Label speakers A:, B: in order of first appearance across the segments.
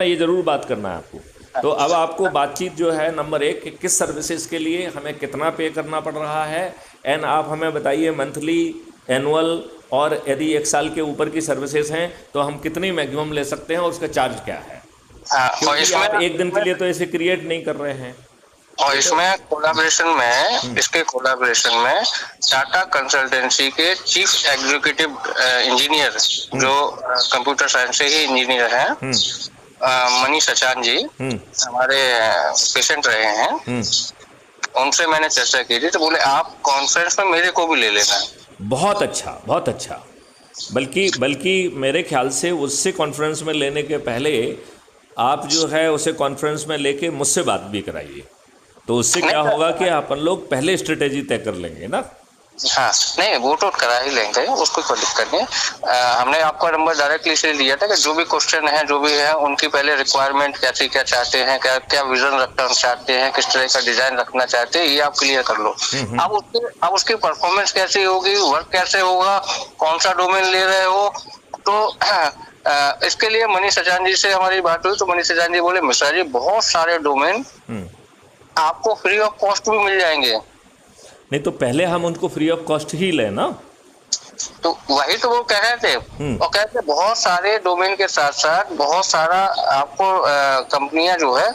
A: ये ज़रूर बात करना है आपको। तो अब आपको बातचीत जो है नंबर एक कि किस सर्विसेज के लिए हमें कितना पे करना पड़ रहा है, एंड आप हमें बताइए मंथली, एनुअल, और यदि 1 साल के ऊपर की सर्विसेज हैं तो हम कितनी मैक्सिमम ले सकते हैं और उसका चार्ज क्या है,
B: हाँ, और
A: क्योंकि
B: इसमें
A: आप एक दिन के लिए तो ऐसे क्रिएट नहीं कर रहे हैं।
B: और
A: ये तो
B: इसमें कोलैबोरेशन में इसके कोलैबोरेशन में टाटा कंसल्टेंसी के चीफ एग्जीक्यूटिव इंजीनियर जो कंप्यूटर साइंस से ही इंजीनियर हैं, मनीष सचान जी, हमारे पेशेंट रहे हैं। उनसे मैंने चर्चा की थी, तो बोले आप कॉन्फ्रेंस में मेरे को भी ले लेना।
A: बहुत अच्छा, बहुत अच्छा। बल्कि बल्कि मेरे ख्याल से उससे कॉन्फ्रेंस में लेने के पहले आप जो है उसे कॉन्फ्रेंस में लेके मुझसे बात भी कराइए, तो उससे क्या होगा कि अपन लोग पहले स्ट्रेटेजी तय कर लेंगे ना।
B: हाँ, नहीं वो तो करा ही लेंगे, उसको कोई दिक्कत नहीं। हमने आपका नंबर डायरेक्टली इसलिए लिया था कि जो भी क्वेश्चन है, जो भी है, उनकी पहले रिक्वायरमेंट कैसी, क्या चाहते हैं, क्या क्या विजन रखना चाहते हैं, किस तरह का डिजाइन रखना चाहते हैं, ये आप क्लियर कर लो। अब उसकी परफॉर्मेंस कैसी होगी, वर्क कैसे होगा, कौन सा डोमेन ले रहे हो, तो इसके लिए मनीष सचान जी से हमारी बात हुई, तो मनीष सचान जी बोले मिश्रा जी बहुत सारे डोमेन आपको फ्री ऑफ कॉस्ट भी मिल जाएंगे।
A: नहीं तो पहले हम उनको फ्री ऑफ कॉस्ट ही लें ना।
B: तो वही तो वो कह रहे थे, और कह रहे थे बहुत सारे डोमेन के साथ साथ बहुत सारा आपको कंपनियां जो है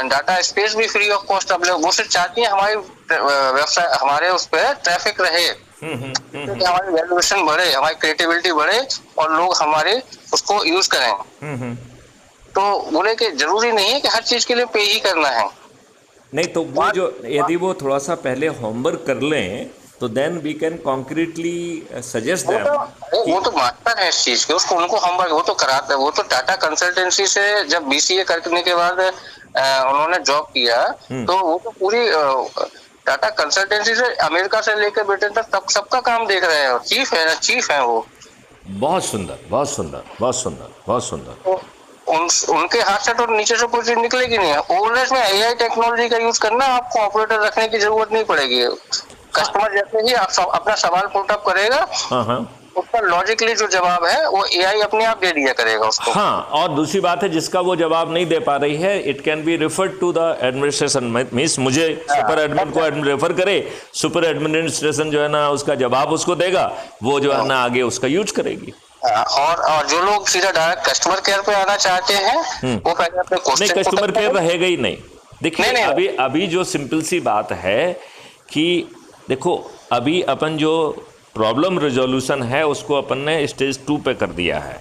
B: डाटा स्पेस भी फ्री ऑफ कॉस्ट अवेलेबल, वो सिर्फ चाहती है हमारी वेबसाइट, हमारे उस पर ट्रैफिक रहे, हमारी वैल्यूएशन बढ़े, हमारी क्रिएटिविटी बढ़े और लोग हमारे उसको यूज करें। तो बोले कि जरूरी नहीं है कि हर चीज के लिए पे ही करना है।
A: नहीं तो वो जो यदि वो थोड़ा सा पहले होमवर्क कर लें तो then we can concretely suggest them.
B: वो तो मास्टर है इस चीज के, उसको उनको होमवर्क वो तो कराते हैं। वो तो टाटा कंसल्टेंसी से जब बीसीए करने के बाद उन्होंने जॉब किया, तो वो तो पूरी टाटा कंसल्टेंसी से अमेरिका से लेकर ब्रिटेन तक सबका काम देख रहे हैं, चीफ है वो।
A: बहुत सुंदर, बहुत सुंदर, बहुत सुंदर, बहुत सुंदर।
B: उनके हाथ से तो नीचे से कोई चीज निकलेगी नहीं। ओवरलेस में एआई टेक्नोलॉजी का यूज करना, आपको ऑपरेटर रखने की जरूरत नहीं पड़ेगी। कस्टमर जैसे ही आप अपना सवाल पुट अप करेगा, उसका लॉजिकली जो जवाब है वो एआई अपने आप दे दिया करेगा उसको।
A: हाँ, और दूसरी बात है जिसका वो जवाब नहीं दे पा रही है, it can be referred to the administration, means मुझे सुपर एडमिन को रेफर करे, सुपर एडमिनिस्ट्रेशन जो है ना उसका जवाब उसको देगा, वो जो है ना आगे उसका यूज करेगी।
B: और जो लोग सीधा डायरेक्ट कस्टमर केयर पे आना चाहते हैं वो पहले अपने क्वेश्चन,
A: नहीं कस्टमर केयर रहेगा ही नहीं। देखिए अभी जो सिंपल सी बात है कि देखो अभी अपन जो प्रॉब्लम रिजोल्यूशन है उसको अपन ने स्टेज 2 पे कर दिया है,